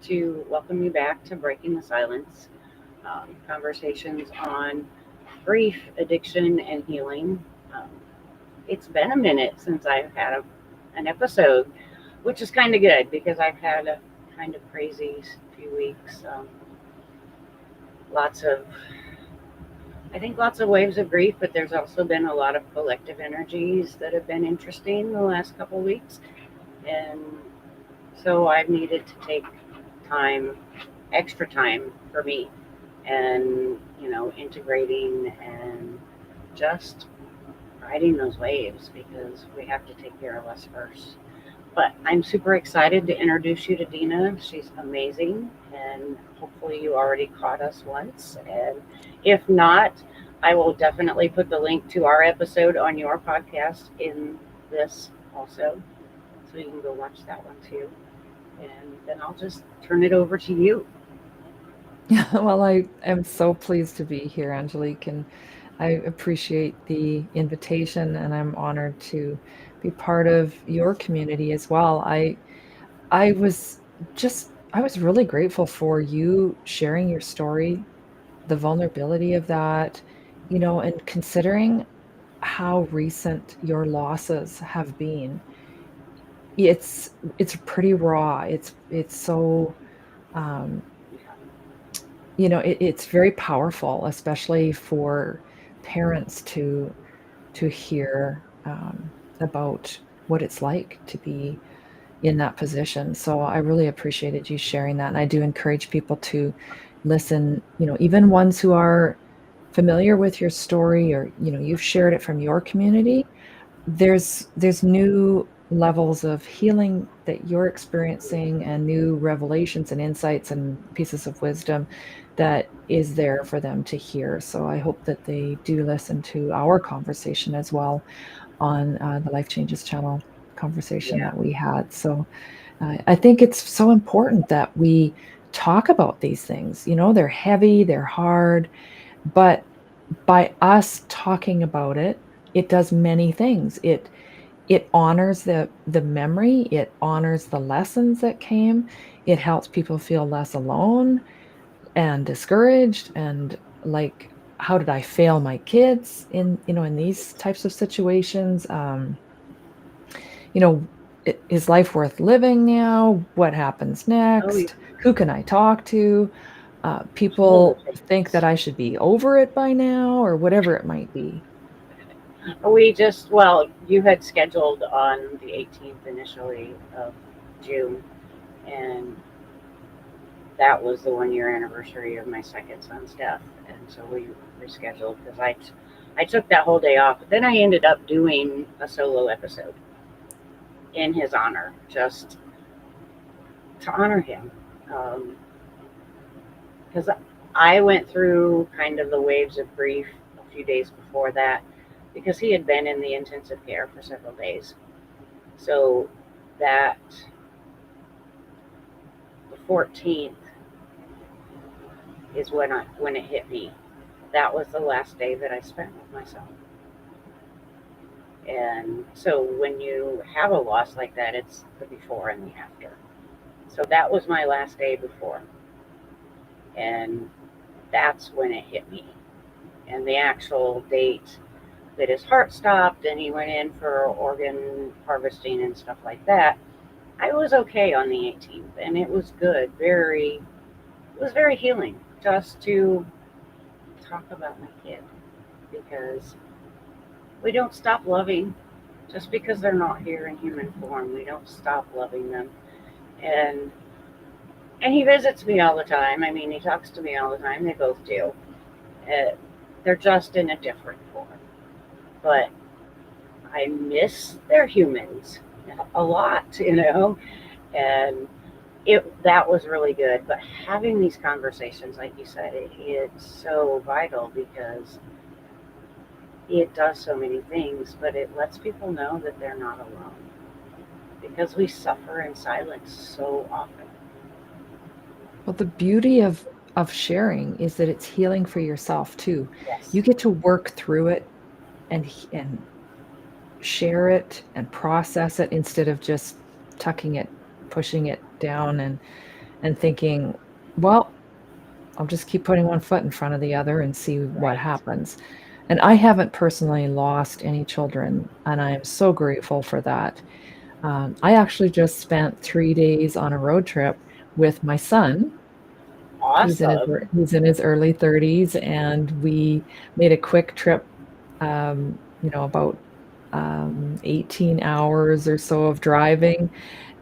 to welcome you back to Breaking the Silence, conversations on grief, addiction, and healing. Um, it's been a minute since I've had an episode, which is kind of good because I've had a kind of crazy few weeks. Lots of, I think, lots of waves of grief, but there's also been a lot of collective energies that have been interesting the last couple weeks. And so I've needed to take time, extra time for me, and integrating and just riding those waves because we have to take care of us first. But I'm super excited to introduce you to Deena. She's amazing, and hopefully you already caught us once. And if not, I will definitely put the link to our episode on your podcast in this also, so you can go watch that one too. And then I'll just turn it over to you. Well, I am so pleased to be here, Angelique, and I appreciate the invitation, and I'm honored to be part of your community as well. I was I was really grateful for you sharing your story, the vulnerability of that, and considering how recent your losses have been. It's it's pretty raw. It's so um, it's very powerful, especially for parents to hear about what it's like to be in that position. So I really appreciated you sharing that, and I do encourage people to listen. Even ones who are familiar with your story, or you've shared it from your community. There's new levels of healing that you're experiencing, and new revelations and insights and pieces of wisdom that is there for them to hear. So I hope that they do listen to our conversation as well on the Life Changes channel conversation Yeah. that we had. So I think it's so important that we talk about these things. They're heavy, they're hard, but by us talking about it, it does many things. It honors the memory, it honors the lessons that came, it helps people feel less alone and discouraged, and like, how did I fail my kids in these types of situations? You know, is life worth living now? What happens Oh, yeah. next? Who can I talk to? All the People think things. that I should be over it by now, or whatever it might be. Well, you had scheduled on the 18th initially of June, and that was the 1 year anniversary of my second son's death. And so we rescheduled because I took that whole day off. But then I ended up doing a solo episode in his honor, just to honor him. Because I went through kind of the waves of grief a few days before that because he had been in the intensive care for several days. So that the 14th is when it hit me. That was the last day that I spent with my son. And so when you have a loss like that, it's the before and the after. So that was my last day before. And that's when it hit me. And the actual date that his heart stopped and he went in for organ harvesting and stuff like that, I was okay on the 18th, and it was good. It was very healing just to talk about my kid because we don't stop loving just because they're not here in human form. We don't stop loving them, and he visits me all the time. I mean, he talks to me all the time. They both do. Uh, they're just in a different form, but I miss their humans a lot, and that was really good. But having these conversations, like you said, it's so vital because it does so many things, but it lets people know that they're not alone because we suffer in silence so often. Well, the beauty of sharing is that it's healing for yourself too. Yes. You get to work through it and share it and process it instead of just tucking it, pushing it down, and thinking, well, I'll just keep putting one foot in front of the other and see what Right. happens. And I haven't personally lost any children, and I am so grateful for that. I actually just spent 3 days on a road trip with my son. Awesome. He's in his early 30s, and we made a quick trip, about 18 hours or so of driving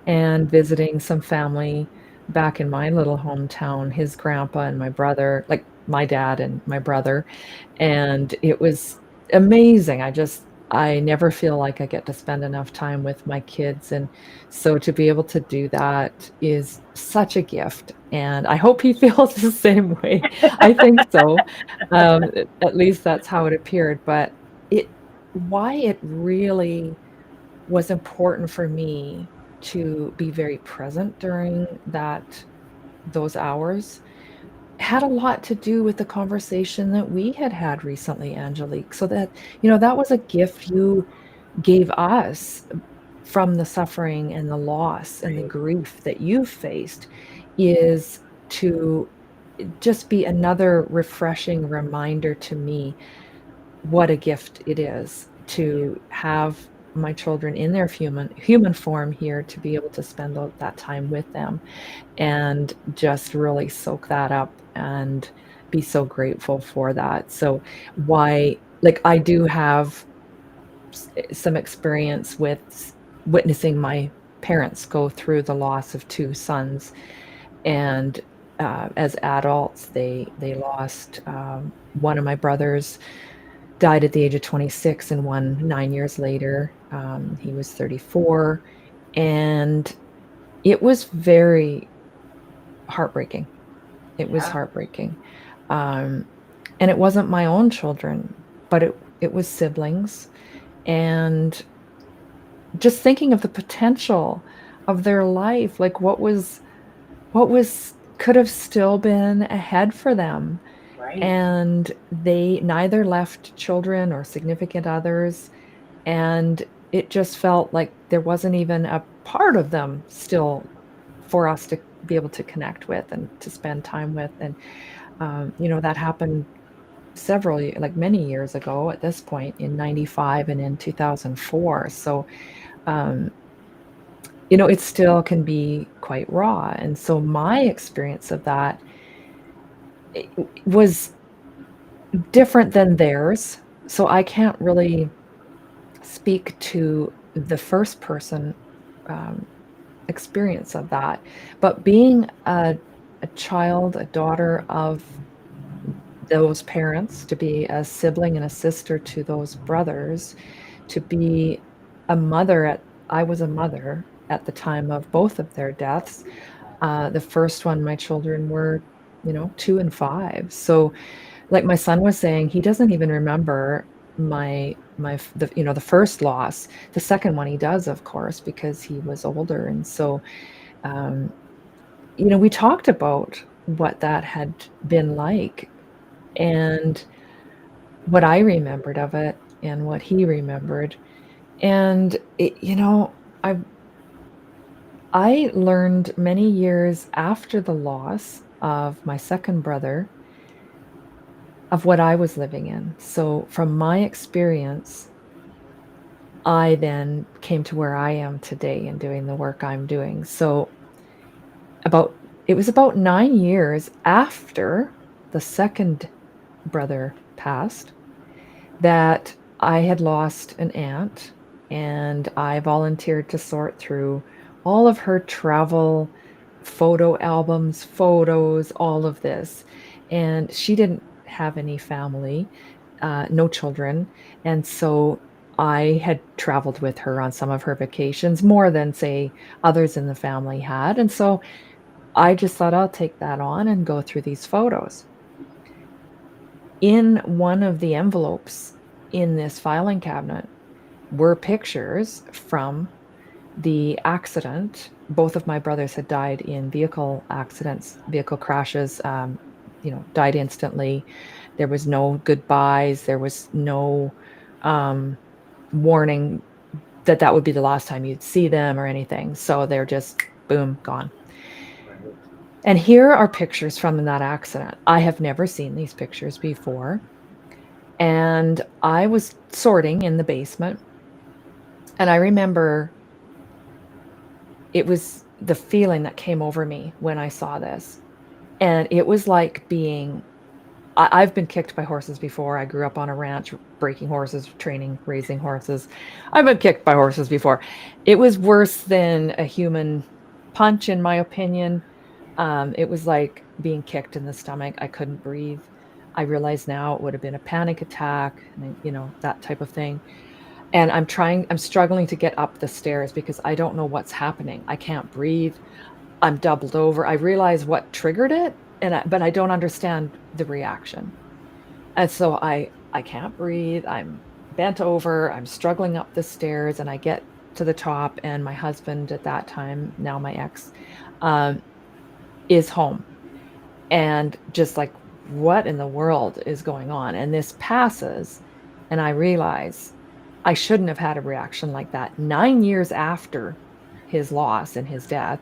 and visiting some family back in my little hometown, his grandpa and my brother, like my dad and my brother, and it was amazing. I never feel like I get to spend enough time with my kids, and so to be able to do that is such a gift, and I hope he feels the same way. I think so. At least that's how it appeared, but it why it really was important for me to be very present during those hours had a lot to do with the conversation that we had had recently, Angelique. So that was a gift you gave us from the suffering and the loss and the Right. grief that you've faced is to just be another refreshing reminder to me what a gift it is Yeah. to have my children in their human form here to be able to spend that time with them and just really soak that up and be so grateful for that. So why like I do have some experience with witnessing my parents go through the loss of two sons, and as adults they lost one of my brothers died at the age of 26 and one 9 years later. He was 34, and it was very heartbreaking. It was Yeah. heartbreaking. Um, and it wasn't my own children, but it was siblings. And just thinking of the potential of their life, like what was could have still been ahead for them. Right. And they neither left children or significant others. And it just felt like there wasn't even a part of them still for us to be able to connect with and to spend time with. And that happened like many years ago at this point in 95 and in 2004. So, um, it still can be quite raw. And so my experience of that i- was different than theirs. So I can't really speak to the first person um, experience of that. But being a child, a daughter of those parents, to be a sibling and a sister to those brothers, to be a mother I was a mother at the time of both of their deaths. The first one, my children were, 2 and 5. So, like my son was saying, he doesn't even remember the first loss. The second one he does, of course, because he was older. And so, um, we talked about what that had been like and what I remembered of it and what he remembered. And I learned many years after the loss of my second brother of what I was living in. So from my experience, I then came to where I am today and doing the work I'm doing. So about it was about 9 years after the second brother passed that I had lost an aunt, and I volunteered to sort through all of her travel photo albums, photos, all of this. And she didn't have any family, no children. And so I had traveled with her on some of her vacations more than, say, others in the family had. And so I just thought I'll take that on and go through these photos. In one of the envelopes in this filing cabinet were pictures from the accident. Both of my brothers had died in vehicle accidents, vehicle crashes, died instantly. There was no goodbyes. There was no um, warning that would be the last time you'd see them or anything. So they're just boom, gone. Right. And here are pictures from that accident. I have never seen these pictures before. And I was sorting in the basement. And I remember it was the feeling that came over me when I saw this. And it was like being, I've been kicked by horses before. I grew up on a ranch, breaking horses, training, raising horses. I've been kicked by horses before. It was worse than a human punch, in my opinion. It was like being kicked in the stomach. I couldn't breathe. I realize now it would have been a panic attack, and that type of thing. And I'm struggling to get up the stairs because I don't know what's happening. I can't breathe. I'm doubled over. I realize what triggered it, but I don't understand the reaction. And so I can't breathe. I'm bent over. I'm struggling up the stairs, and I get to the top, and my husband at that time, now my ex, um, is home, and just like, what in the world is going on? And this passes, and I realize I shouldn't have had a reaction like that 9 years after his loss and his death.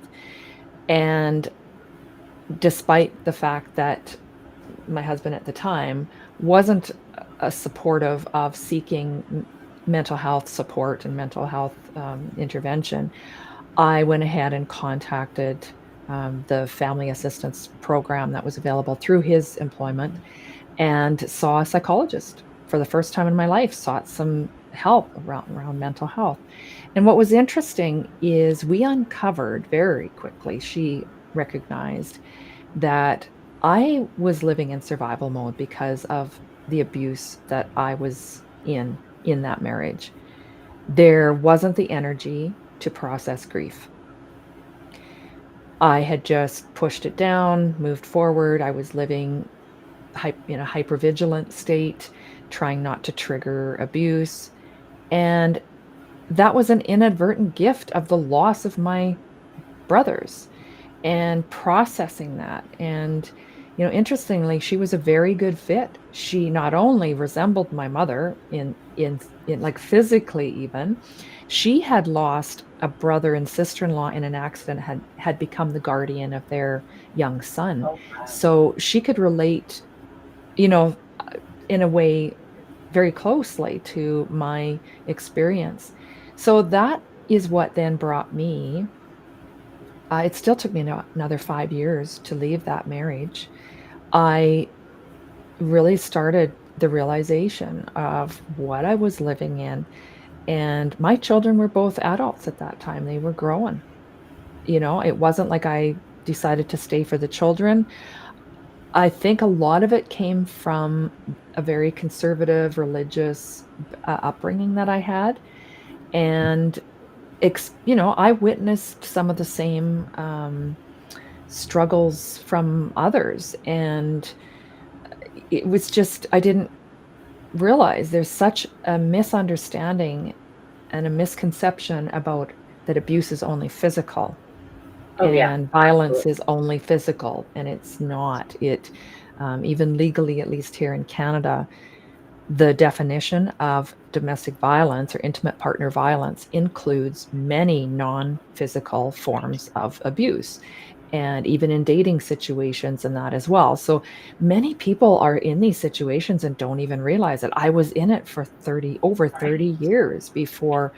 And despite the fact that my husband at the time wasn't a supportive of seeking mental health support and mental health intervention, I went ahead and contacted the family assistance program that was available through his employment and saw a psychologist for the first time in my life, sought some help around mental health. And what was interesting is we uncovered very quickly, she recognized that I was living in survival mode because of the abuse that I was in that marriage. There wasn't the energy to process grief. I had just pushed it down, moved forward. I was living in a hypervigilant state, trying not to trigger abuse. And that was an inadvertent gift of the loss of my brothers and processing that. And, interestingly, she was a very good fit. She not only resembled my mother in like physically even, she had lost a brother and sister-in-law in an accident, had become the guardian of their young son. Oh, wow. So she could relate, you know, in a way very closely to my experience. So that is what then brought me. It still took me another 5 years to leave that marriage. I really started the realization of what I was living in. And my children were both adults at that time. They were growing. It wasn't like I decided to stay for the children. I think a lot of it came from a very conservative religious upbringing that I had. And, I witnessed some of the same struggles from others. And it was just, I didn't realize there's such a misunderstanding and a misconception about that abuse is only physical Oh, yeah. and violence Absolutely. is only physical, and it's not. Even legally, at least here in Canada, the definition of domestic violence or intimate partner violence includes many non-physical forms of abuse, and even in dating situations and that as well. So many people are in these situations and don't even realize it. I was in it for over 30 Right. years before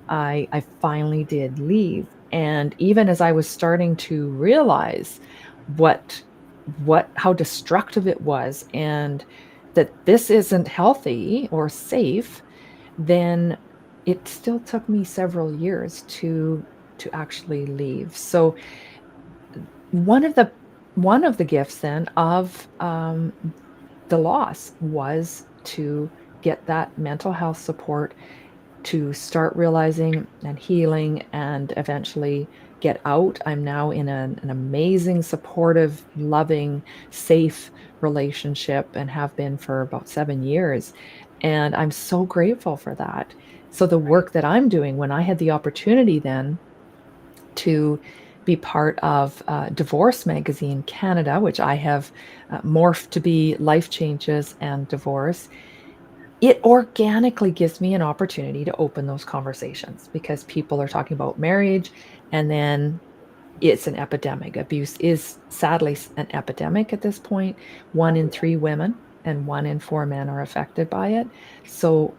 I finally did leave. And even as I was starting to realize what how destructive it was, and that this isn't healthy or safe, then it still took me several years to actually leave. So one of the one of the gifts then of the loss was to get that mental health support, to start realizing and healing, and eventually get out. I'm now in an amazing, supportive, loving, safe relationship and have been for about 7 years. And I'm so grateful for that. So, the Right. work that I'm doing, when I had the opportunity then to be part of Divorce Magazine Canada, which I have morphed to be Life Changes and Divorce, it organically gives me an opportunity to open those conversations because people are talking about marriage, and then it's an epidemic. Abuse is sadly an epidemic at this point. One Oh, in yeah. 3 women and 1 in 4 men are affected by it. So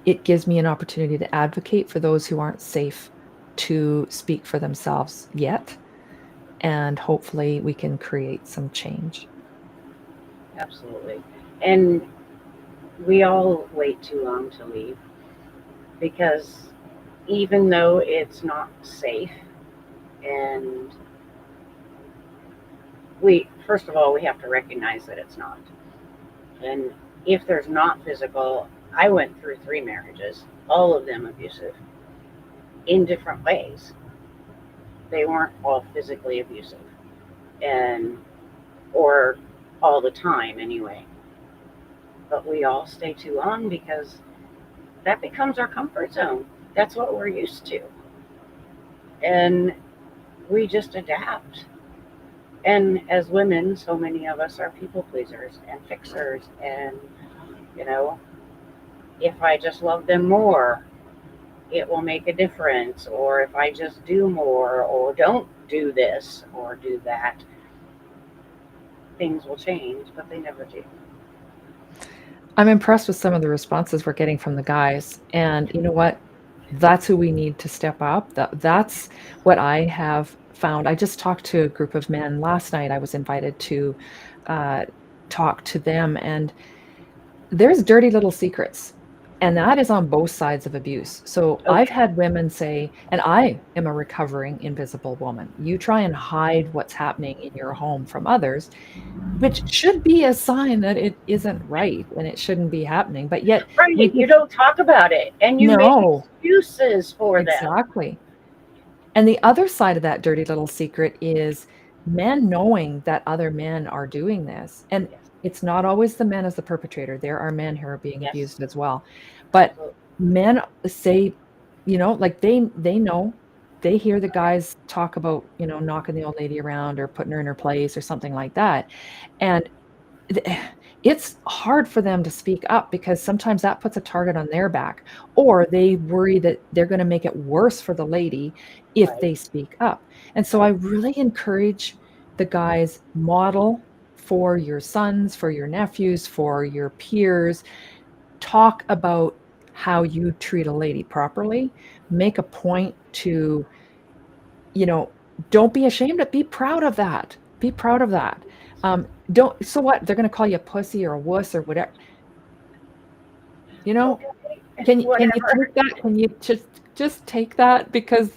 it gives me an opportunity to advocate for those who aren't safe to speak for themselves yet. And hopefully we can create some change. Absolutely. And we all wait too long to leave because even though it's not safe, and first of all, we have to recognize that it's not. And if there's not physical, I went through 3 marriages, all of them abusive in different ways. They weren't all physically abusive, and or all the time anyway. But we all stay too long because that becomes our comfort zone. That's what we're used to. And we just adapt. And as women, so many of us are people pleasers and fixers. And, you know, if I just love them more, it will make a difference. Or if I just do more, or don't do this or do that, things will change, but they never do. I'm impressed with some of the responses we're getting from the guys. And you know what? That's who we need to step up. That's what I have found. I just talked to a group of men last night. I was invited to uh, talk to them, and there's dirty little secrets. And that is on both sides of abuse. So Oh, I've yeah. had women say, and I am a recovering invisible woman. You try and hide what's happening in your home from others, which should be a sign that it isn't right and it shouldn't be happening. But yet we Right. You just don't talk about it and you make no, excuses for them. exactly. And the other side of that dirty little secret is men knowing that other men are doing this. And Yes. it's not always the men as the perpetrator. There are men who are being Yes. abused as well. But Absolutely. men say, like they know, they hear the guys talk about, knocking the old lady around or putting her in her place or something like that. And it's hard for them to speak up because sometimes that puts a target on their back, or they worry that they're going to make it worse for the lady if Right. they speak up. And so I Right. really encourage the guys, model for your sons, for your nephews, for your peers, talk about how you treat a lady properly, make a point to, you know, don't be ashamed of, be proud of that. Be proud of that. Don't, so what? They're going to call you a pussy or a wuss or whatever. You know, Okay. can you Whatever. take that? Can you just take that? Because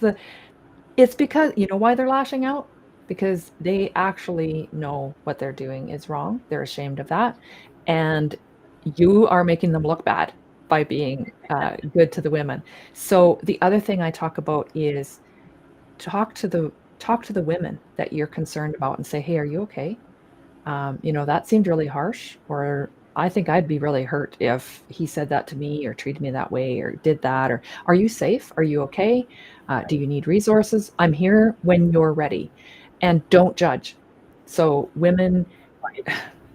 it's because you know why they're lashing out? Because they actually know what they're doing is wrong. They're ashamed of that. And you are making them look bad by being good to the women. So the other thing I talk about is talk to the talk to the women that you're concerned about and say, "Hey, are you okay? That seemed really harsh," or "I think I'd be really hurt if he said that to me or treated me that way or did that," or "Are you safe? Are you okay? Do Right. you need resources? I'm here when you're ready." And don't judge. So women, Right.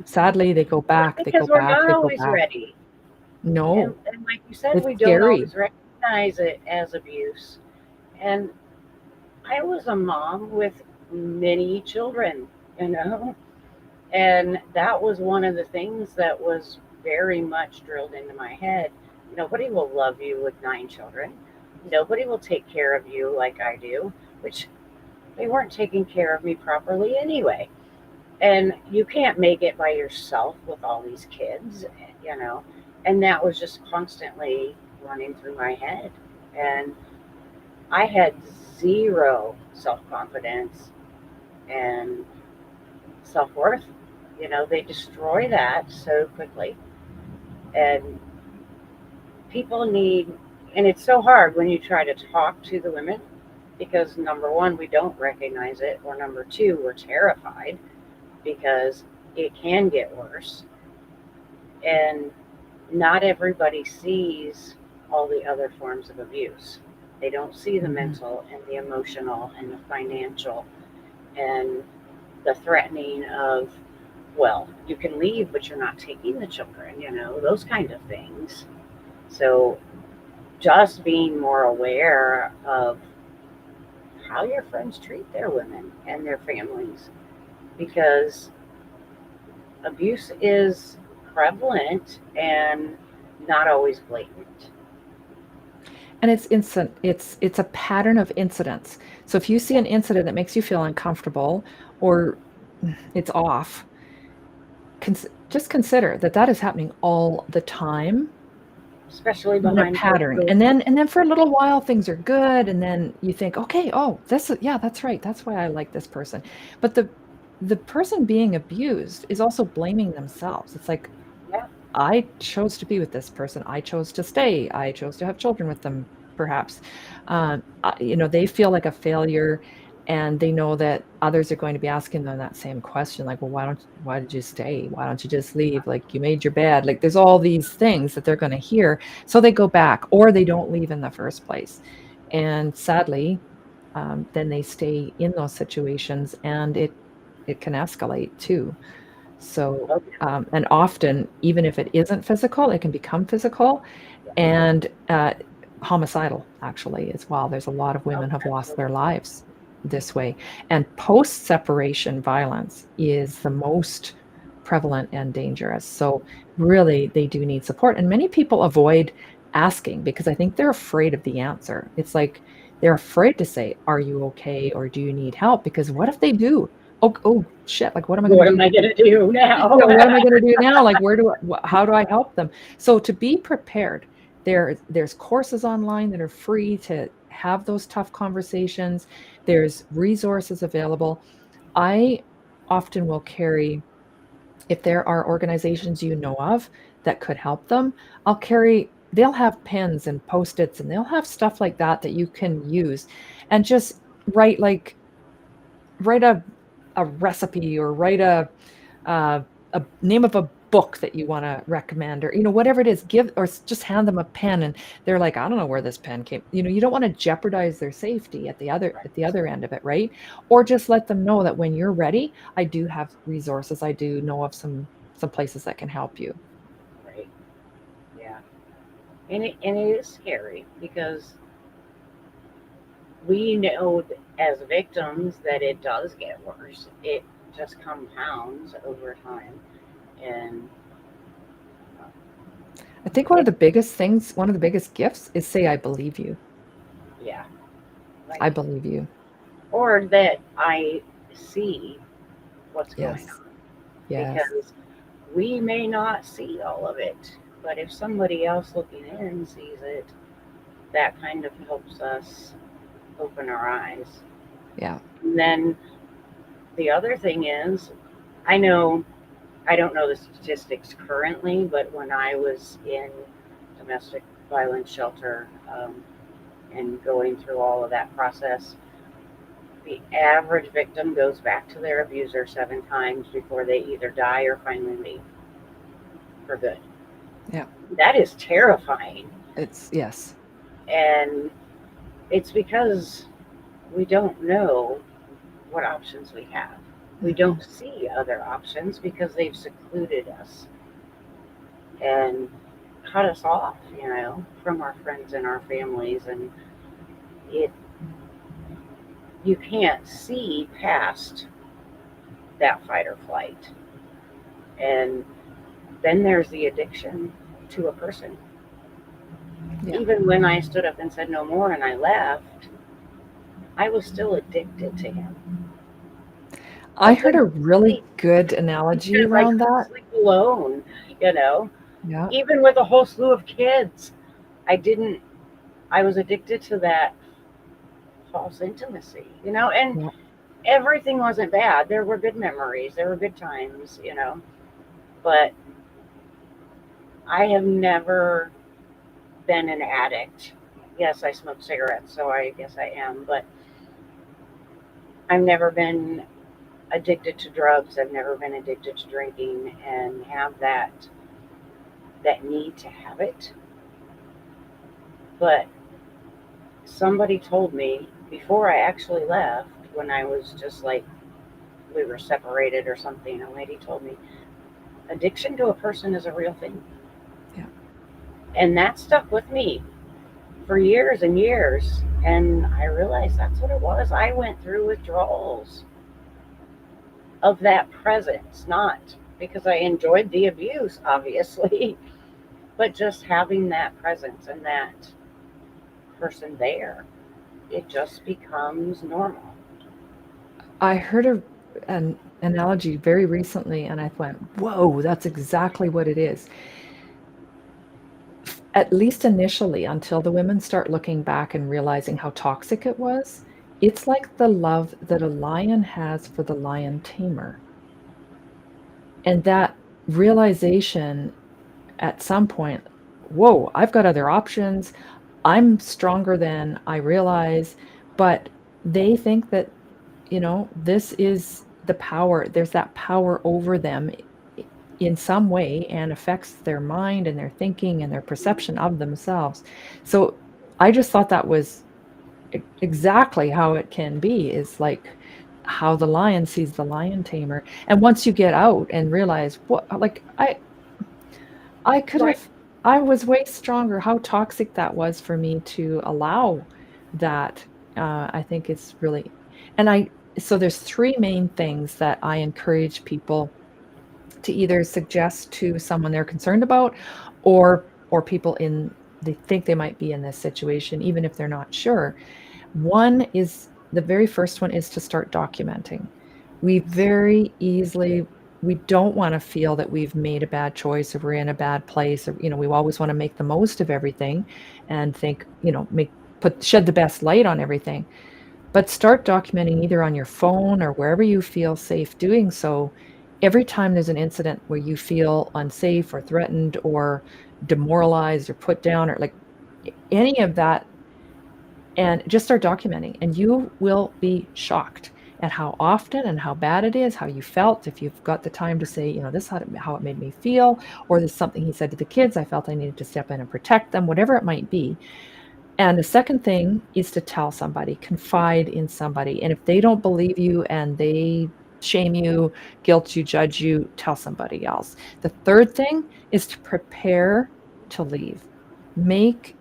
sadly, they go back, they go Because we're back, not they go always back. ready. No, And like you said, it's we don't scary. always recognize it as abuse. And I was a mom with many children, you know, and that was one of the things that was very much drilled into my head. Nobody will love you with 9 children. Nobody will take care of you like I do, which they weren't taking care of me properly anyway. And you can't make it by yourself with all these kids, you know. And that was just constantly running through my head. And I had zero self confidence and self worth. They destroy that so quickly. And people need, and it's so hard when you try to talk to the women because number one, we don't recognize it, or number two, we're terrified because it can get worse. And not everybody sees all the other forms of abuse. They don't see the Mhm. mental and the emotional and the financial and the threatening of, well, you can leave, but you're not taking the children, those kind of things. So just being more aware of how your friends treat their women and their families, because abuse is prevalent and not always blatant. And it's instant. It's a pattern of incidents. So if you see Yeah. an incident that makes you feel uncomfortable or it's off, just consider that that is happening all the time Especially in a behind closed pattern. doors. And then for a little while things are good and then you think, "Okay, oh, yeah, that's right. That's why I like this person." But the person being abused is also blaming themselves. It's like, Yeah. I chose to be with this person. I chose to stay. I chose to have children with them, perhaps. They feel like a failure, and they know that others are going to be asking them that same question, like, "Well, why did you stay? Why don't you just leave? Like, you made your bed." Like, there's all these things that they're going to hear, so they go back, or they don't leave in the first place. And sadly, then they stay in those situations, and it can escalate too. So, Oh, yeah. and often, even if it isn't physical, it can become physical Yeah. and homicidal, actually, as well. There's a lot of Oh, women have lost absolutely. their lives this way. And post separation violence is the most prevalent and dangerous. So, really, they do need support. And many people avoid asking because I think they're afraid of the answer. It's like they're afraid to say, "Are you okay?" or "Do you need help?" Because what if they do? Oh, shit, like, what am I gonna What am do? I going to do now? What am I gonna do now? Like, how do I help them? So to be prepared, there's courses online that are free to have those tough conversations. There's resources available. I often will carry, if there are organizations you know of that could help them, they'll have pens and Post-its, and they'll have stuff like that that you can use and just write, like, write a recipe or write uh, a name of a book that you want to recommend, or whatever it is, give, or just hand them a pen and they're like, "I don't know where this pen came." You don't want to jeopardize their safety at the other end of it, right? Or just let them know that when you're ready, I do have resources. I do know of some places that can help you. Right. Yeah. And it is scary because we know as victims that it does get worse. It just compounds over time. And I think one of it, the biggest things, one of the biggest gifts is say, "I believe you. yeah, I right. believe you." Or that I see what's going Yes. on, Yes. because we may not see all of it, but if somebody else looking in sees it, that kind of helps us open our eyes. Yeah. And then the other thing is, I know I don't know the statistics currently, but when I was in domestic violence shelter, and going through all of that process, the average victim goes back to their abuser 7 times before they either die or finally leave for good. Yeah. That is terrifying. Yes. And it's because we don't know what options we have. We Mhm. don't see other options because they've secluded us and cut us off, from our friends and our families. And it you can't see past that fight or flight. And then there's the addiction to a person. Yeah. Even when I stood up and said no more and I left, I was still addicted to him. I I heard a couldn't really sleep good analogy because I around couldn't that. sleep alone, you know. Yeah. Even with a whole slew of kids, I didn't I was addicted to that false intimacy, and Yeah. everything wasn't bad. There were good memories, there were good times. But I have never been an addict. Yes, I smoke cigarettes, so I guess I am, but I've never been addicted to drugs. I've never been addicted to drinking and have that need to have it. But somebody told me before I actually left, when I was just like we were separated or something, a lady told me addiction to a person is a real thing. Yeah. And that stuck with me for years and years. And I realized that's what it was. I went through withdrawals of that presence, not because I enjoyed the abuse, obviously, but just having that presence and that person there, it just becomes normal. I heard an analogy very recently and I went, whoa, that's exactly what it is. At least initially, until the women start looking back and realizing how toxic it was, it's like the love that a lion has for the lion tamer. And that realization at some point, whoa, I've got other options. I'm stronger than I realize. But they think that, this is the power. There's that power over them in some way and affects their mind and their thinking and their perception of themselves. So I just thought that was exactly how it can be, is like how the lion sees the lion tamer. And once you get out and realize what, like I could Right. have, I was way stronger, how toxic that was for me to allow that. I think it's really, and so there's three main things that I encourage people to either suggest to someone they're concerned about, or people in they think they might be in this situation, even if they're not sure. The very first one is to start documenting. We very easily, we don't want to feel that we've made a bad choice or we're in a bad place, or, we always want to make the most of everything and think, shed the best light on everything. But start documenting either on your phone or wherever you feel safe doing so. Every time there's an incident where you feel unsafe or threatened or demoralized or put down or like any of that, and just start documenting, and you will be shocked at how often and how bad it is, how you felt. If you've got the time to say, this is how it made me feel, or there's something he said to the kids, I felt I needed to step in and protect them, whatever it might be. And the second thing is to tell somebody, confide in somebody. And if they don't believe you and they shame you, guilt you, judge you, tell somebody else. The third thing is to prepare to leave. Make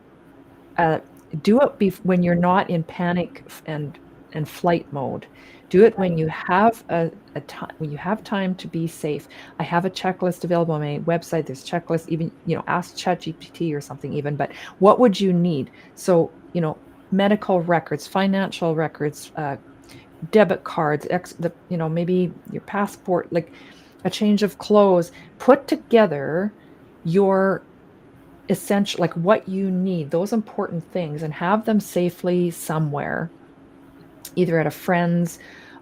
uh, do it when you're not in panic and flight mode. Do it when Right. you have a time, when you have time to be safe. I have a checklist available on my website. There's checklists, even, ask ChatGPT or something even, but what would you need? So, medical records, financial records, debit cards, maybe your passport, like a change of clothes. Put together your essential, like what you need, those important things, and have them safely somewhere, either at a friend's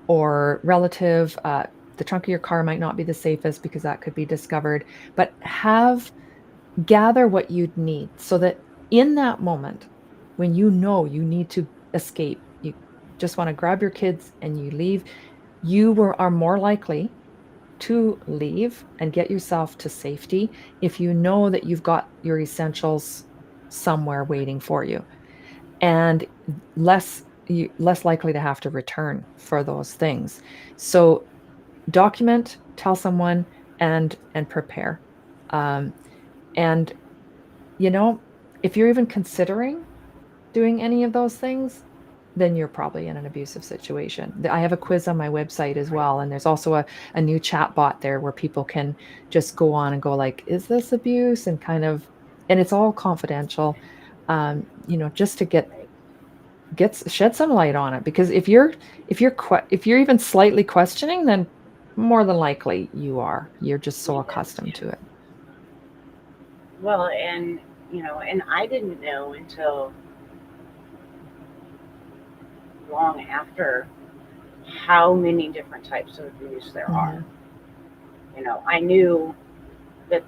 or relative. The trunk of your car might not be the safest because that could be discovered, but gather what you'd need so that in that moment when you need to escape, you just want to grab your kids and you leave, are more likely to leave and get yourself to safety if you know that you've got your essentials somewhere waiting for you, and less likely to have to return for those things. So document, tell someone, and prepare. Um, and you know, if you're even considering doing any of those things, then you're probably in an abusive situation. I have a quiz on my website as Right. well, and there's also a new chat bot there where people can just go on and go like, "Is this abuse?" and kind of, and it's all confidential, just to Right. shed some light on it. Because if you're even slightly questioning, then more than likely you're just so accustomed to it. Well, and and I didn't know until long after how many different types of abuse there are. Yeah. I knew that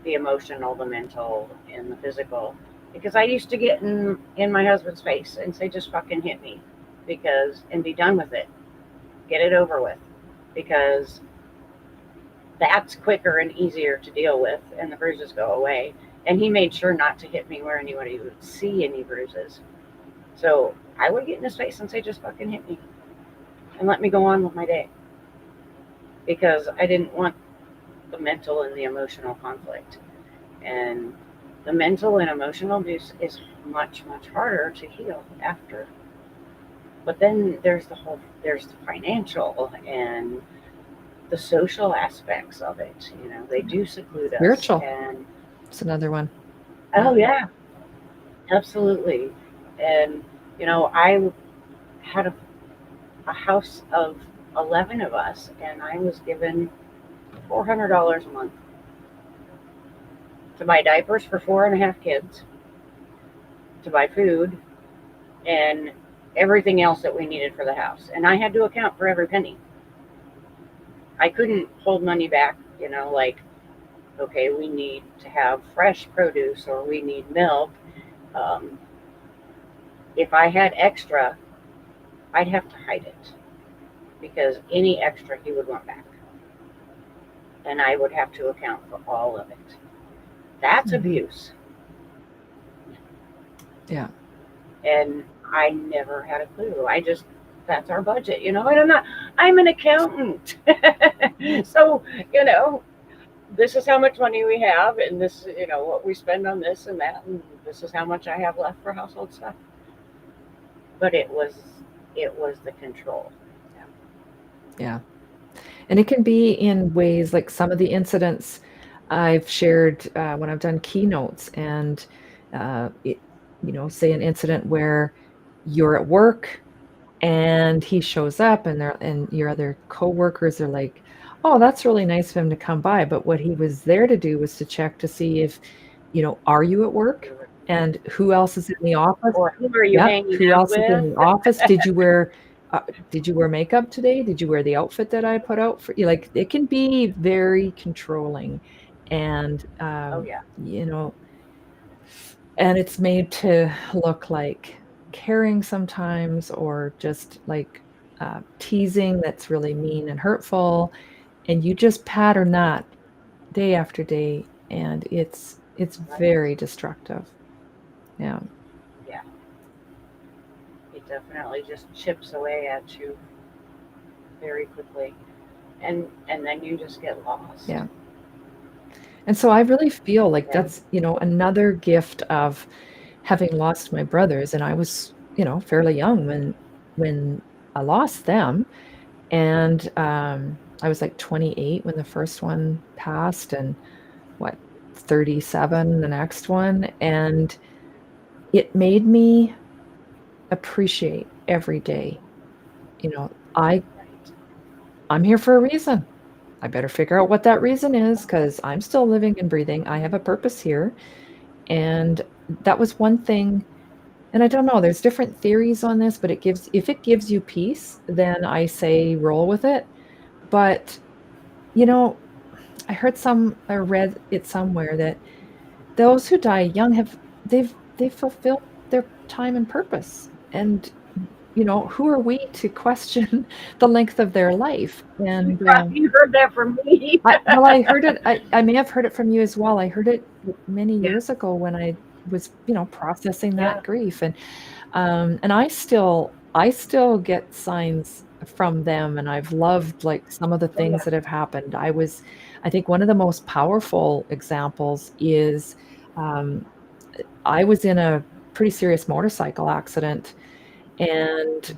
the emotional, the mental, and the physical, because I used to get in my husband's face and say, "Just fucking hit me," and be done with it, get it over with, because that's quicker and easier to deal with, and the bruises go away. And he made sure not to hit me where anybody would see any bruises. So I would get in his face and say, "Just fucking hit me and let me go on with my day," because I didn't want the mental and the emotional conflict. And The mental and emotional abuse is much, much harder to heal after. But then there's the financial and the social aspects of it. They do seclude us. Spiritual. And It's another one. oh, yeah, absolutely. And, I had a house of 11 of us, and I was given $400 a month to buy diapers for 4.5 kids, to buy food, and everything else that we needed for the house. And I had to account for every penny. I couldn't hold money back, like, okay, we need to have fresh produce or we need milk. Um, if I had extra, I'd have to hide it because any extra he would want back. And I would have to account for all of it. That's abuse. Yeah. And I never had a clue. That's our budget, and I'm an accountant. So, this is how much money we have, and this, what we spend on this and that, and this is how much I have left for household stuff. But it was the control. Yeah. And it can be in ways like some of the incidents I've shared when I've done keynotes, and say an incident where you're at work and he shows up, and your other coworkers are like, "Oh, that's really nice of him to come by." But what he was there to do was to check to see if, are you at work, and who else is in the office? Or who are you Yeah, hanging who out else is in with? the office? Did you wear makeup today? Did you wear the outfit that I put out for you? Like, it can be very controlling, and Oh, yeah. and it's made to look like caring sometimes, or just like teasing that's really mean and hurtful, and you just pattern that day after day, and it's Right. very destructive. Yeah. Yeah. It definitely just chips away at you very quickly. And then you just get lost. Yeah. And so I really feel like And that's, another gift of having lost my brothers, and I was, fairly young when I lost them, and I was like 28 when the first one passed, and what, 37 the next one, and it made me appreciate every day. You know, I right. I'm here for a reason. I better figure out what that reason is, because I'm still living and breathing. I have a purpose here. And that was one thing. And I don't know, there's different theories on this, but if it gives you peace, then I say roll with it. But, you know, I read it somewhere that those who die young they've fulfilled their time and purpose. And, who are we to question the length of their life? And You heard that from me. I heard it. I may have heard it from you as well. I heard it many Yeah. years ago when I was, processing Yeah. that grief, and I still get signs from them, and I've loved like some of the Oh, things yeah. that have happened. I think one of the most powerful examples is, um, I was in a pretty serious motorcycle accident, and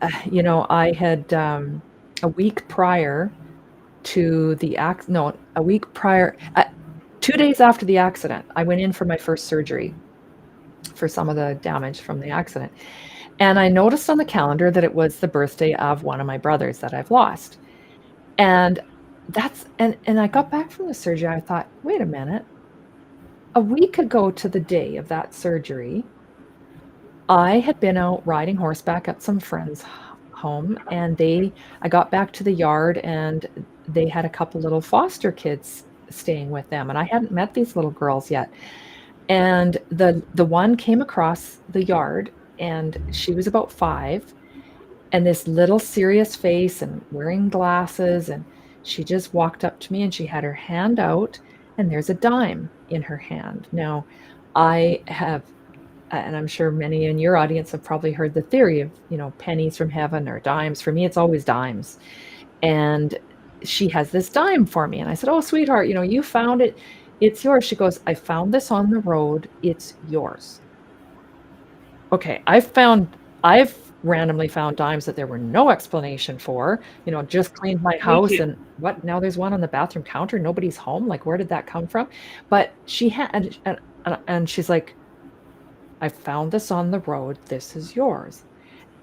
I had, a week prior to the ac no, a week prior, 2 days after the accident, I went in for my first surgery for some of the damage from the accident, and I noticed on the calendar that it was the birthday of one of my brothers that I've lost, and I got back from the surgery, I thought, "Wait a minute, a week ago to the day of that surgery, I had been out riding horseback at some friend's home, and I got back to the yard, and they had a couple little foster kids staying with them, and I hadn't met these little girls yet. And the one came across the yard, and she was about 5, and this little serious face and wearing glasses, and she just walked up to me, and she had her hand out, and there's a dime in her hand. Now, I have and I'm sure many in your audience have probably heard the theory of, pennies from heaven or dimes. For me, it's always dimes. And she has this dime for me. And I said, "Oh, sweetheart, you found it. It's yours. She goes, I found this on the road. It's yours. Okay, I've randomly found dimes that there were no explanation for, just cleaned my Me house too. and what, now there's one on the bathroom counter, nobody's home, like, where did that come from? But she had and she's like, "I found this on the road, this is yours."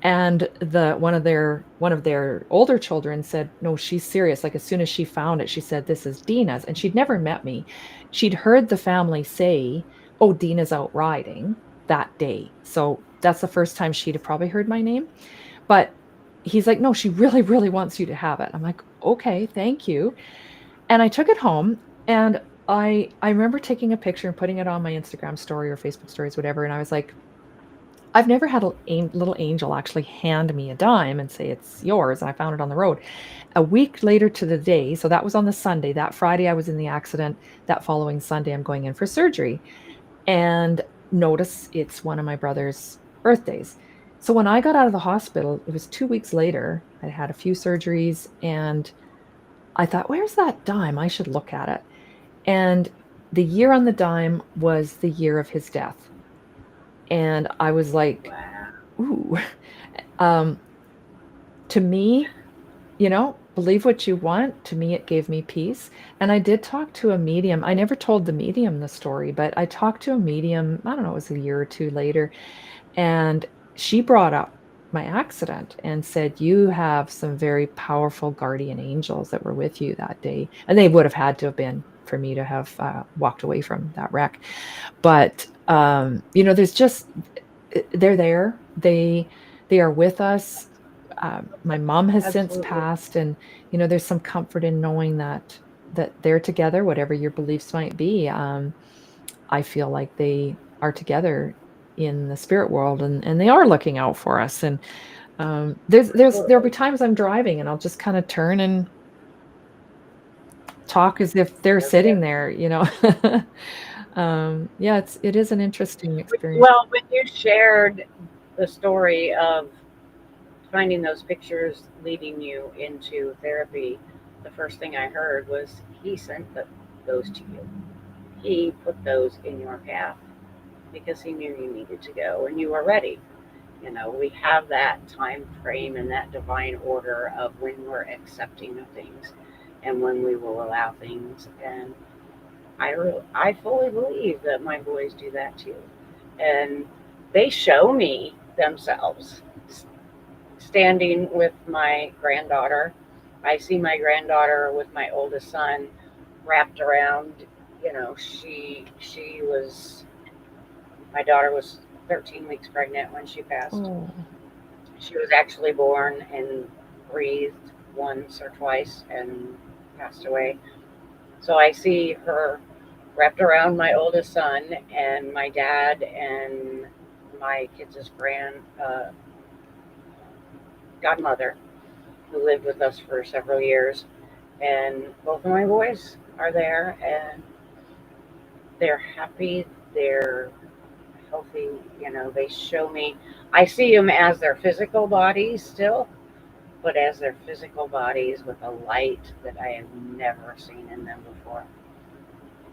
And one of their older children said, "No, she's serious." Like, as soon as she found it, she said, "This is Dina's." And she'd never met me. She'd heard the family say, "Oh, Dina's out riding," that day. So that's the first time she'd have probably heard my name. But he's like, "No, she really, really wants you to have it." I'm like, "Okay, thank you." And I took it home, and I remember taking a picture and putting it on my Instagram story or Facebook stories, whatever. And I was like, I've never had a little angel actually hand me a dime and say, "It's yours." And I found it on the road. A week later to the day, so that was on the Sunday. That Friday, I was in the accident. That following Sunday, I'm going in for surgery. And notice it's one of my brother's birthdays. So when I got out of the hospital, it was 2 weeks later. I had a few surgeries, and I thought, where's that dime? I should look at it. And the year on the dime was the year of his death. And I was like, Wow. ooh. Um, to me, believe what you want. To me, it gave me peace. And I did talk to a medium. I never told the medium the story, but I talked to a medium, I don't know, it was a year or two later. And she brought up my accident and said, "You have some very powerful guardian angels that were with you that day." And they would have had to have been for me to have walked away from that wreck. But, there's just, they're there. They are with us. My mom has since Absolutely. passed, and there's some comfort in knowing that they're together, whatever your beliefs might be. I feel like they are together in the spirit world, and they are looking out for us. And there'll be Absolutely. times I'm driving and I'll just kind of turn and talk as if they're They're sitting there. there. Yeah, it is an interesting experience. Well, when you shared the story of finding those pictures leading you into therapy, the first thing I heard was he sent those to you. He put those in your path because he knew you needed to go and you were ready. We have that time frame and that divine order of when we're accepting of things and when we will allow things. And I fully believe that my boys do that too. And they show me themselves standing with my granddaughter. I see my granddaughter with my oldest son wrapped around. She was my daughter was 13 weeks pregnant when she passed. Oh, She was actually born and breathed once or twice and passed away. So I see her wrapped around my oldest son and my dad and my kids' godmother who lived with us for several years. And both of my boys are there and they're happy. They're healthy. They show me, I see them as their physical bodies still, but as their physical bodies with a light that I have never seen in them before.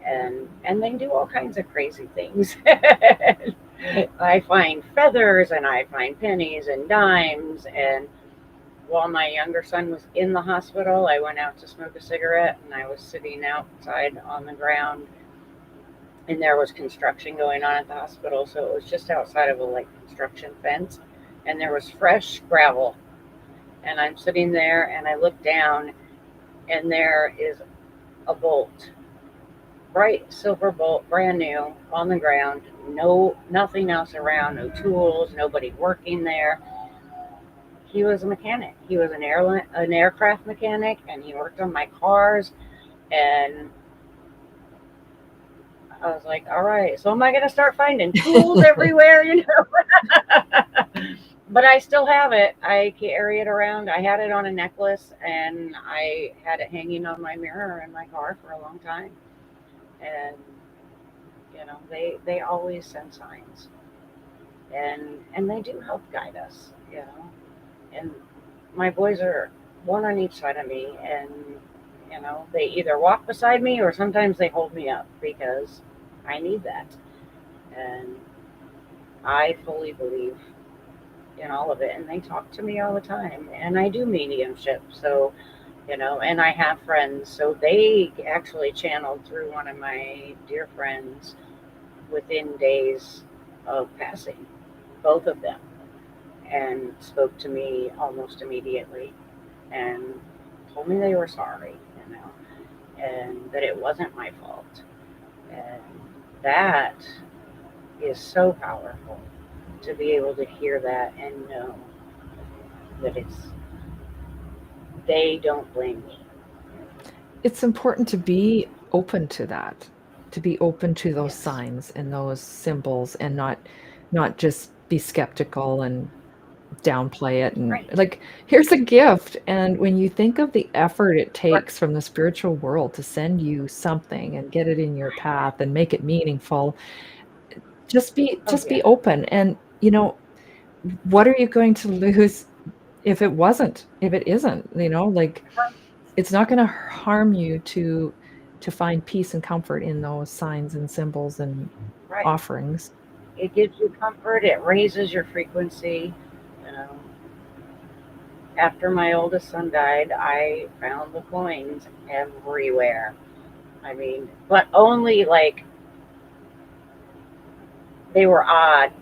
And they do all kinds of crazy things. I find feathers and I find pennies and dimes. And while my younger son was in the hospital, I went out to smoke a cigarette and I was sitting outside on the ground and there was construction going on at the hospital. So it was just outside of a like construction fence and there was fresh gravel. And I'm sitting there and I look down and there is a bolt, bright silver bolt, brand new on the ground. No, nothing else around, no tools, nobody working there. He was a mechanic. He was an aircraft mechanic, and he worked on my cars. And I was like, all right, so am I going to start finding tools everywhere, But I still have it. I carry it around. I had it on a necklace, and I had it hanging on my mirror in my car for a long time. And they always send signs, and they do help guide us. And my boys are one on each side of me, They either walk beside me or sometimes they hold me up because I need that. And I fully believe in all of it. And they talk to me all the time. And I do mediumship. So, and I have friends. So they actually channeled through one of my dear friends within days of passing, both of them, and spoke to me almost immediately and told me they were sorry, and that it wasn't my fault. And that is so powerful to be able to hear that and know that they don't blame me. It's important to be open to that, to be open to those Yes. signs and those symbols and not just be skeptical and downplay it and Right. like here's a gift, and when you think of the effort it Right. takes from the spiritual world to send you something and get it in your path and make it meaningful, just be Oh just yeah. be open. And what are you going to lose if it isn't, like it's not going to harm you to find peace and comfort in those signs and symbols and Right. offerings. It gives you comfort. It raises your frequency. You know, After my oldest son died, I found the coins everywhere. I mean, but only like they were odd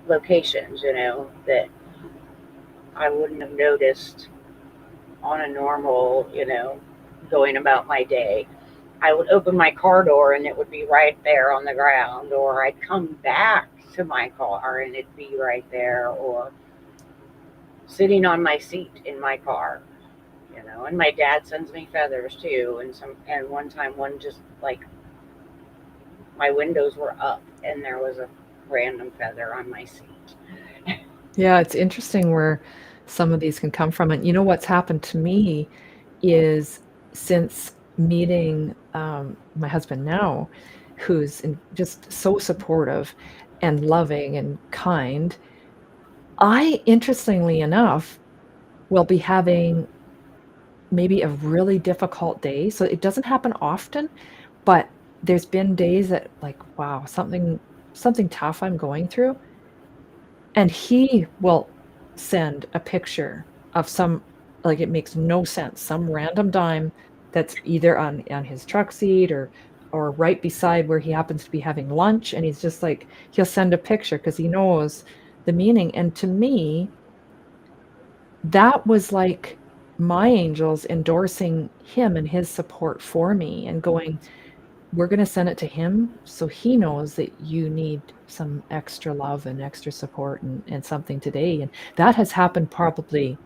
locations, that I wouldn't have noticed on a normal, going about my day. I would open my car door and it would be right there on the ground, or I'd come back to my car and it'd be right there, or sitting on my seat in my car. And my dad sends me feathers too, and one time one just like my windows were up and there was a random feather on my seat. Yeah, it's interesting where some of these can come from. And you know what's happened to me is since meeting my husband now, who's just so supportive and loving and kind, I, interestingly enough, will be having maybe a really difficult day. So it doesn't happen often, but there's been days that like, wow, something tough I'm going through. And he will send a picture of some, like it makes no sense, some random dime that's either on his truck seat or right beside where he happens to be having lunch. And he's just like, he'll send a picture because he knows the meaning. And to me, that was like my angels endorsing him and his support for me and going, we're going to send it to him so he knows that you need some extra love and extra support and something today. And that has happened probably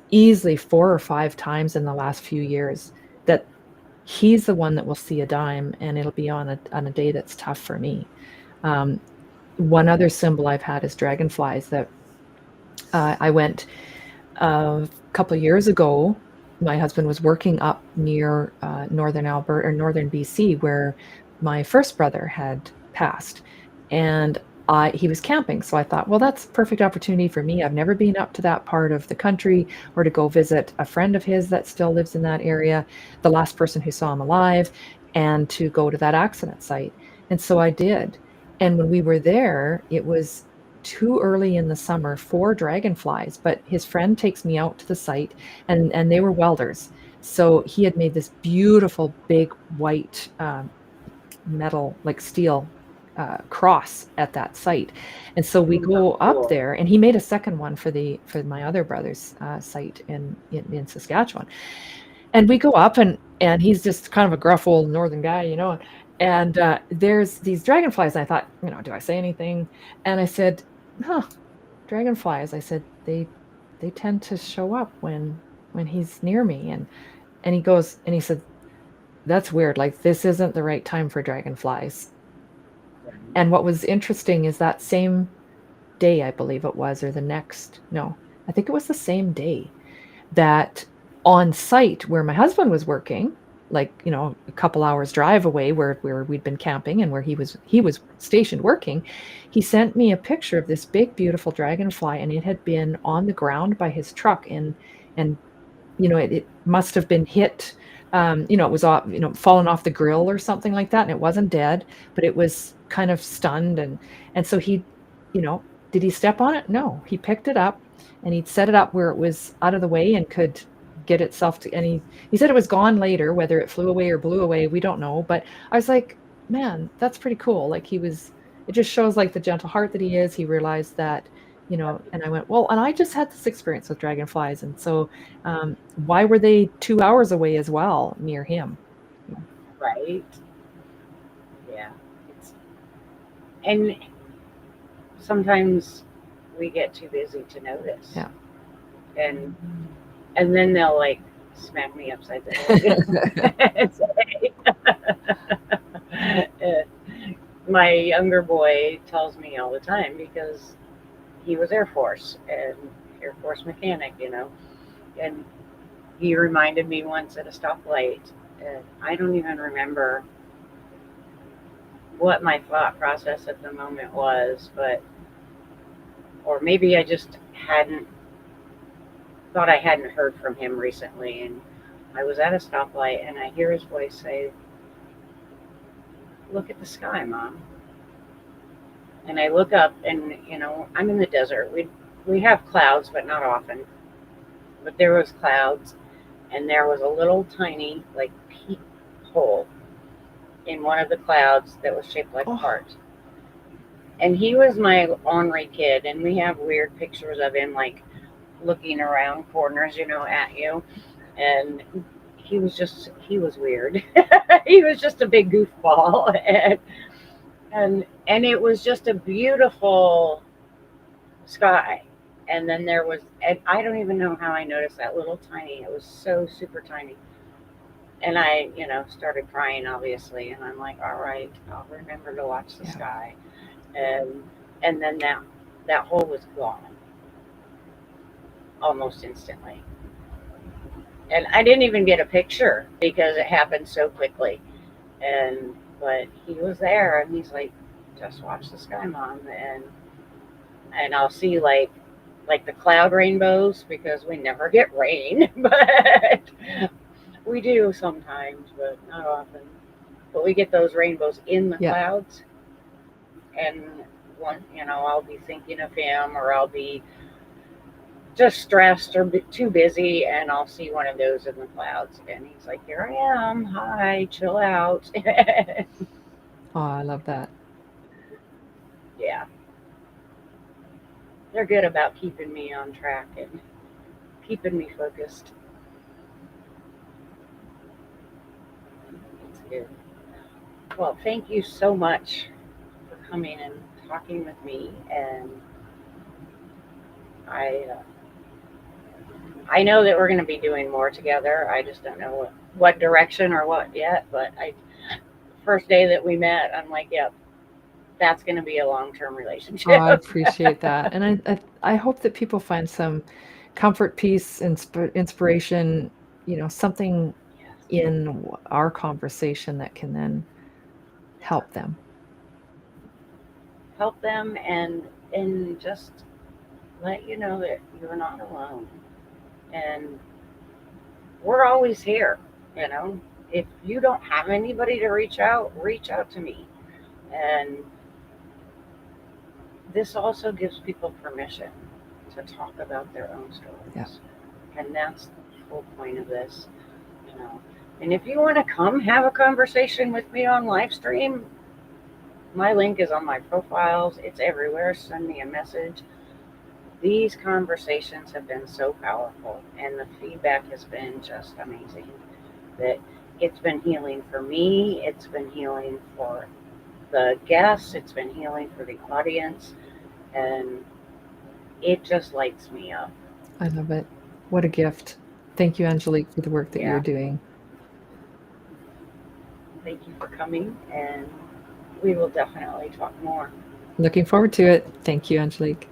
easily 4 or 5 times in the last few years, that he's the one that will see a dime and it'll be on a day that's tough for me. Um, One other symbol I've had is dragonflies that I went a couple of years ago. My husband was working up near northern Alberta or northern BC, where my first brother had passed, and he was camping. So I thought, well, that's a perfect opportunity for me. I've never been up to that part of the country, or to go visit a friend of his that still lives in that area, the last person who saw him alive, and to go to that accident site. And so I did. And when we were there, it was too early in the summer for dragonflies, but his friend takes me out to the site, and they were welders. So he had made this beautiful big white metal, like steel cross at that site. And so we Ooh, go up cool. there, and he made a second one for my other brother's site in Saskatchewan. And we go up, and he's just kind of a gruff old northern guy, and there's these dragonflies. And I thought, do I say anything? And I said, huh, dragonflies. I said, they tend to show up when he's near me. And he said, that's weird. Like, this isn't the right time for dragonflies. And what was interesting is that same day, I believe it was, or the next, no, I think it was the same day, that on site where my husband was working, like, a couple hours drive away where we'd been camping and where he was stationed working, he sent me a picture of this big beautiful dragonfly, and it had been on the ground by his truck, and it must have been hit It was off, fallen off the grill or something like that, and it wasn't dead, but it was kind of stunned, and so you know, did he step on it? No, he picked it up and he'd set it up where it was out of the way and could get itself to. And he said it was gone later, whether it flew away or blew away, we don't know. But I was like, man, that's pretty cool. Like he was. It just shows like the gentle heart that he is. He realized that. And I went, well, and I just had this experience with dragonflies. And so why were they 2 hours away as well near him? Right. Yeah. It's, and sometimes we get too busy to notice. Yeah. And then they'll like smack me upside the head and say, my younger boy tells me all the time because he was Air Force and Air Force mechanic, and he reminded me once at a stoplight, and I don't even remember what my thought process at the moment was, or maybe I just thought I hadn't heard from him recently, and I was at a stoplight and I hear his voice say, "Look at the sky, Mom." And I look up and, I'm in the desert. We have clouds, but not often. But there was clouds, and there was a little tiny, like, peep hole in one of the clouds that was shaped like a heart. And he was my ornery kid, and we have weird pictures of him, like, looking around corners, at you. And he was weird. He was just a big goofball. And it was just a beautiful sky. And then and I don't even know how I noticed that little tiny, it was so super tiny. And I, started crying, obviously. And I'm like, all right, I'll remember to watch the sky. And then that hole was gone almost instantly. And I didn't even get a picture because it happened so quickly. But he was there, and he's like, just watch the sky, Mom. And I'll see like the cloud rainbows, because we never get rain, but we do sometimes, but not often. But we get those rainbows in the clouds. And I'll be thinking of him, or I'll be just stressed or too busy, and I'll see one of those in the clouds, and he's like, here I am, hi, chill out. Oh, I love that. Yeah, they're good about keeping me on track and keeping me focused. It's good. Well, thank you so much for coming and talking with me, and I know that we're going to be doing more together. I just don't know what direction or what yet. But first day that we met, I'm like, yep, that's going to be a long-term relationship. Oh, I appreciate that. And I hope that people find some comfort, peace, inspiration, something in our conversation that can then help them. Help them and just let you know that you're not alone. And we're always here, If you don't have anybody to reach out to me. And this also gives people permission to talk about their own stories. Yeah. And that's the whole point of this, And if you want to come have a conversation with me on live stream, my link is on my profiles. It's everywhere. Send me a message. These conversations have been so powerful, and the feedback has been just amazing. That it's been healing for me. It's been healing for the guests. It's been healing for the audience. And it just lights me up. I love it. What a gift. Thank you, Angelique, for the work that you're doing. Thank you for coming, and we will definitely talk more. Looking forward to it. Thank you, Angelique.